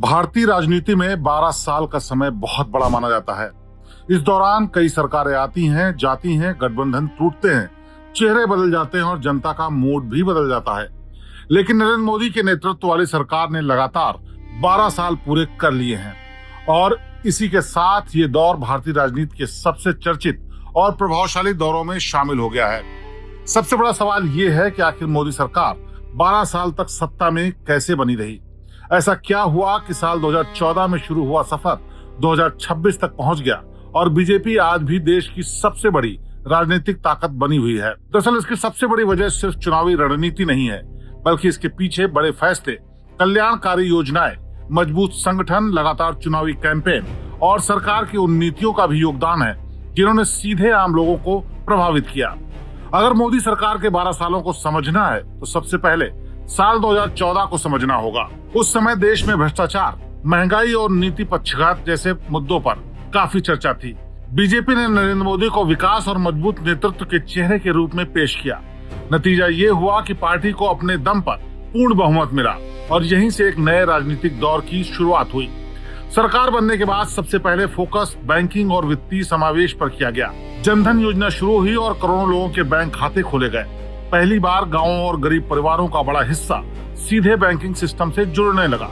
भारतीय राजनीति में 12 साल का समय बहुत बड़ा माना जाता है। इस दौरान कई सरकारें आती हैं, जाती हैं, गठबंधन टूटते हैं, चेहरे बदल जाते हैं और जनता का मूड भी बदल जाता है। लेकिन नरेंद्र मोदी के नेतृत्व वाली सरकार ने लगातार 12 साल पूरे कर लिए हैं और इसी के साथ ये दौर भारतीय राजनीति के सबसे चर्चित और प्रभावशाली दौरों में शामिल हो गया है। सबसे बड़ा सवाल ये है कि आखिर मोदी सरकार 12 साल तक सत्ता में कैसे बनी रही। ऐसा क्या हुआ कि साल 2014 में शुरू हुआ सफर 2026 तक पहुंच गया और बीजेपी आज भी देश की सबसे बड़ी राजनीतिक ताकत बनी हुई है। दरअसल इसकी सबसे बड़ी वजह सिर्फ चुनावी रणनीति नहीं है, बल्कि इसके पीछे बड़े फैसले, कल्याणकारी योजनाएं, मजबूत संगठन, लगातार चुनावी कैंपेन और सरकार की उन नीतियों का भी योगदान है जिन्होंने सीधे आम लोगों को प्रभावित किया। अगर मोदी सरकार के 12 सालों को समझना है तो सबसे पहले साल 2014 को समझना होगा। उस समय देश में भ्रष्टाचार, महंगाई और नीति पक्षघात जैसे मुद्दों पर काफी चर्चा थी। बीजेपी ने नरेंद्र मोदी को विकास और मजबूत नेतृत्व के चेहरे के रूप में पेश किया। नतीजा ये हुआ कि पार्टी को अपने दम पर पूर्ण बहुमत मिला और यहीं से एक नए राजनीतिक दौर की शुरुआत हुई। सरकार बनने के बाद सबसे पहले फोकस बैंकिंग और वित्तीय समावेश पर किया गया। जनधन योजना शुरू हुई और करोड़ों लोगों के बैंक खाते खोले गए। पहली बार गांवों और गरीब परिवारों का बड़ा हिस्सा सीधे बैंकिंग सिस्टम से जुड़ने लगा।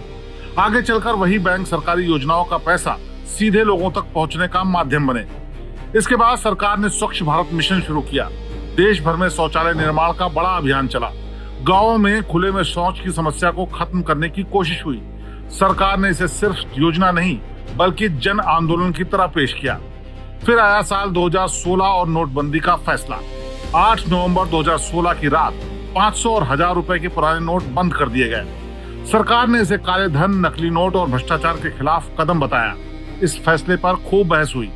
आगे चलकर वही बैंक सरकारी योजनाओं का पैसा सीधे लोगों तक पहुंचने का माध्यम बने। इसके बाद सरकार ने स्वच्छ भारत मिशन शुरू किया। देश भर में शौचालय निर्माण का बड़ा अभियान चला। गाँवों में खुले में शौच की समस्या को खत्म करने की कोशिश हुई। सरकार ने इसे सिर्फ योजना नहीं बल्कि जन आंदोलन की तरह पेश किया। फिर आया साल 2016 और नोटबंदी का फैसला। 8 नवंबर 2016 की रात 500 और 1000 रुपए के पुराने नोट बंद कर दिए गए। सरकार ने इसे काले धन, नकली नोट और भ्रष्टाचार के खिलाफ कदम बताया। इस फैसले पर खूब बहस हुई।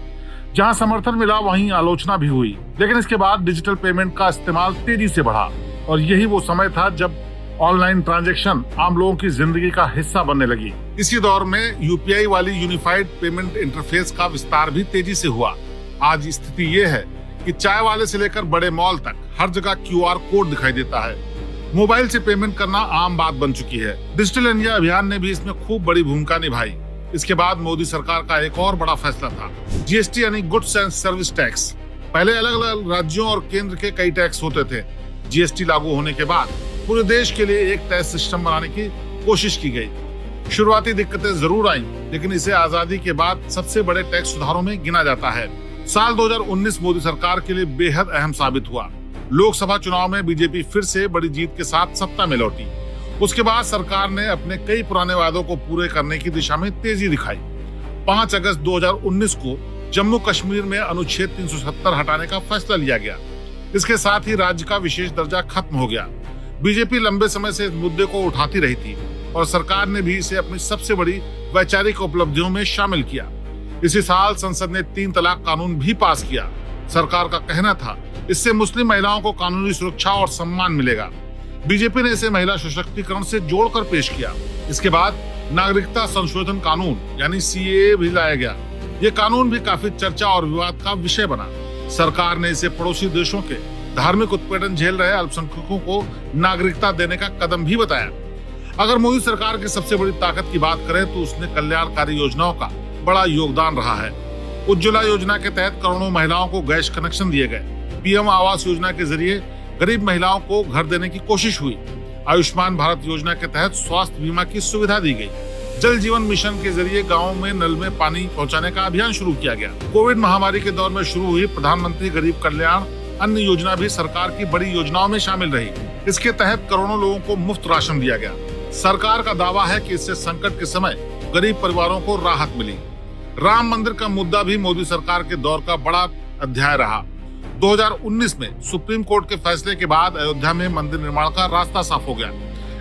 जहां समर्थन मिला वहीं आलोचना भी हुई। लेकिन इसके बाद डिजिटल पेमेंट का इस्तेमाल तेजी से बढ़ा और यही वो समय था जब ऑनलाइन ट्रांजैक्शन आम लोगों की जिंदगी का हिस्सा बनने लगी। इसी दौर में यूपीआई वाली यूनिफाइड पेमेंट इंटरफेस का विस्तार भी तेजी से हुआ। आज स्थिति ये है कि चाय वाले से लेकर बड़े मॉल तक हर जगह क्यूआर कोड दिखाई देता है। मोबाइल से पेमेंट करना आम बात बन चुकी है। डिजिटल इंडिया अभियान ने भी इसमें खूब बड़ी भूमिका निभाई। इसके बाद मोदी सरकार का एक और बड़ा फैसला था जीएसटी यानी गुड्स एंड सर्विस टैक्स। पहले अलग अलग राज्यों और केंद्र के कई टैक्स होते थे। जीएसटी लागू होने के बाद पूरे देश के लिए एक टैक्स सिस्टम बनाने की कोशिश की गई। शुरुआती दिक्कतें जरूर आई, लेकिन इसे आजादी के बाद सबसे बड़े टैक्स सुधारों में गिना जाता है। साल 2019 मोदी सरकार के लिए बेहद अहम साबित हुआ। लोकसभा चुनाव में बीजेपी फिर से बड़ी जीत के साथ सत्ता में लौटी। उसके बाद सरकार ने अपने कई पुराने वादों को पूरे करने की दिशा में तेजी दिखाई। 5 अगस्त 2019 को जम्मू कश्मीर में अनुच्छेद 370 हटाने का फैसला लिया गया। इसके साथ ही राज्य का विशेष दर्जा खत्म हो गया। बीजेपी लंबे समय से इस मुद्दे को उठाती रही थी और सरकार ने भी इसे अपनी सबसे बड़ी वैचारिक उपलब्धियों में शामिल किया। इसी साल संसद ने 3 तलाक कानून भी पास किया। सरकार का कहना था इससे मुस्लिम महिलाओं को कानूनी सुरक्षा और सम्मान मिलेगा। बीजेपी ने इसे महिला सशक्तिकरण से जोड़कर पेश किया। इसके बाद नागरिकता संशोधन कानून यानी सीएए भी लाया गया। ये कानून भी काफी चर्चा और विवाद का विषय बना। सरकार ने इसे पड़ोसी देशों के धार्मिक उत्पीड़न झेल रहे अल्पसंख्यकों को नागरिकता देने का कदम भी बताया। अगर मोदी सरकार की सबसे बड़ी ताकत की बात करें तो उसने कल्याणकारी योजनाओं का बड़ा योगदान रहा है। उज्ज्वला योजना के तहत करोड़ों महिलाओं को गैस कनेक्शन दिए गए। पीएम आवास योजना के जरिए गरीब महिलाओं को घर देने की कोशिश हुई। आयुष्मान भारत योजना के तहत स्वास्थ्य बीमा की सुविधा दी गई। जल जीवन मिशन के जरिए गाँव में नल में पानी पहुँचाने का अभियान शुरू किया गया। कोविड महामारी के दौर में शुरू हुई प्रधानमंत्री गरीब कल्याण अन्न योजना भी सरकार की बड़ी योजनाओं में शामिल रही। इसके तहत करोड़ों लोगों को मुफ्त राशन दिया गया। सरकार का दावा है कि इससे संकट के समय गरीब परिवारों को राहत मिली। राम मंदिर का मुद्दा भी मोदी सरकार के दौर का बड़ा अध्याय रहा। 2019 में सुप्रीम कोर्ट के फैसले के बाद अयोध्या में मंदिर निर्माण का रास्ता साफ हो गया।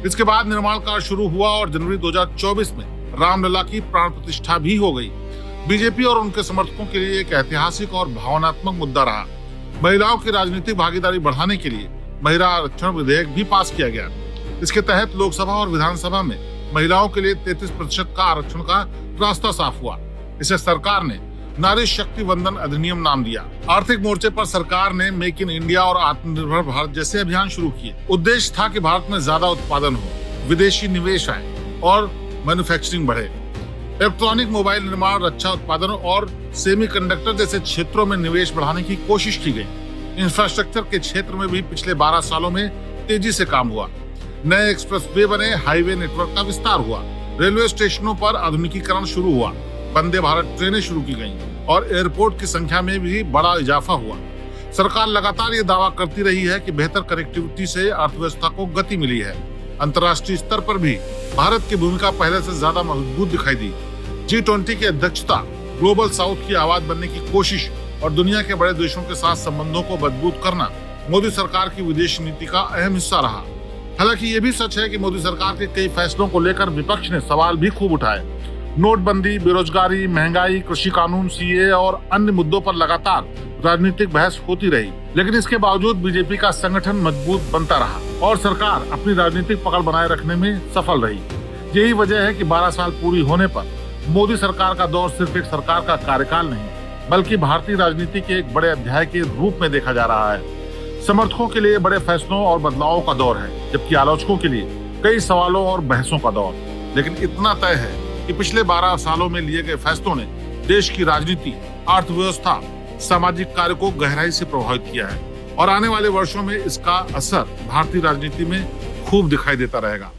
इसके बाद निर्माण कार्य शुरू हुआ और जनवरी 2024 में रामलला की प्राण प्रतिष्ठा भी हो गई। बीजेपी और उनके समर्थकों के लिए एक ऐतिहासिक और भावनात्मक मुद्दा रहा। महिलाओं की राजनीतिक भागीदारी बढ़ाने के लिए महिला आरक्षण विधेयक भी पास किया गया। इसके तहत लोकसभा और विधानसभा में महिलाओं के लिए 33% का आरक्षण का रास्ता साफ हुआ। इसे सरकार ने नारी शक्ति वंदन अधिनियम नाम दिया। आर्थिक मोर्चे पर सरकार ने मेक इन इंडिया और आत्मनिर्भर भारत जैसे अभियान शुरू किए। उद्देश्य था कि भारत में ज्यादा उत्पादन हो, विदेशी निवेश आए और मैन्युफैक्चरिंग बढ़े। इलेक्ट्रॉनिक मोबाइल निर्माण, रक्षा उत्पादन और सेमीकंडक्टर जैसे क्षेत्रों में निवेश बढ़ाने की कोशिश की गई। इंफ्रास्ट्रक्चर के क्षेत्र में भी पिछले 12 सालों में तेजी से काम हुआ। नए एक्सप्रेसवे बने, हाईवे नेटवर्क का विस्तार हुआ, रेलवे स्टेशनों पर आधुनिकीकरण शुरू हुआ, वंदे भारत ट्रेनें शुरू की गईं और एयरपोर्ट की संख्या में भी बड़ा इजाफा हुआ। सरकार लगातार ये दावा करती रही है कि बेहतर कनेक्टिविटी से अर्थव्यवस्था को गति मिली है। अंतर्राष्ट्रीय स्तर पर भी भारत की भूमिका पहले से ज्यादा मजबूत दिखाई दी। G20 की अध्यक्षता, ग्लोबल साउथ की आवाज बनने की कोशिश और दुनिया के बड़े देशों के साथ संबंधों को मजबूत करना मोदी सरकार की विदेश नीति का अहम हिस्सा रहा। हालांकि ये भी सच है कि मोदी सरकार के कई फैसलों को लेकर विपक्ष ने सवाल भी खूब उठाए। नोटबंदी, बेरोजगारी, महंगाई, कृषि कानून, सीए और अन्य मुद्दों पर लगातार राजनीतिक बहस होती रही, लेकिन इसके बावजूद बीजेपी का संगठन मजबूत बनता रहा और सरकार अपनी राजनीतिक पकड़ बनाए रखने में सफल रही। यही वजह है कि 12 साल पूरी होने पर मोदी सरकार का दौर सिर्फ एक सरकार का कार्यकाल नहीं, बल्कि भारतीय राजनीति के एक बड़े अध्याय के रूप में देखा जा रहा है। समर्थकों के लिए बड़े फैसलों और बदलावों का दौर है, जबकि आलोचकों के लिए कई सवालों और बहसों का दौर। लेकिन इतना तय है कि पिछले 12 सालों में लिए गए फैसलों ने देश की राजनीति, अर्थव्यवस्था, सामाजिक कार्य को गहराई से प्रभावित किया है और आने वाले वर्षों में इसका असर भारतीय राजनीति में खूब दिखाई देता रहेगा।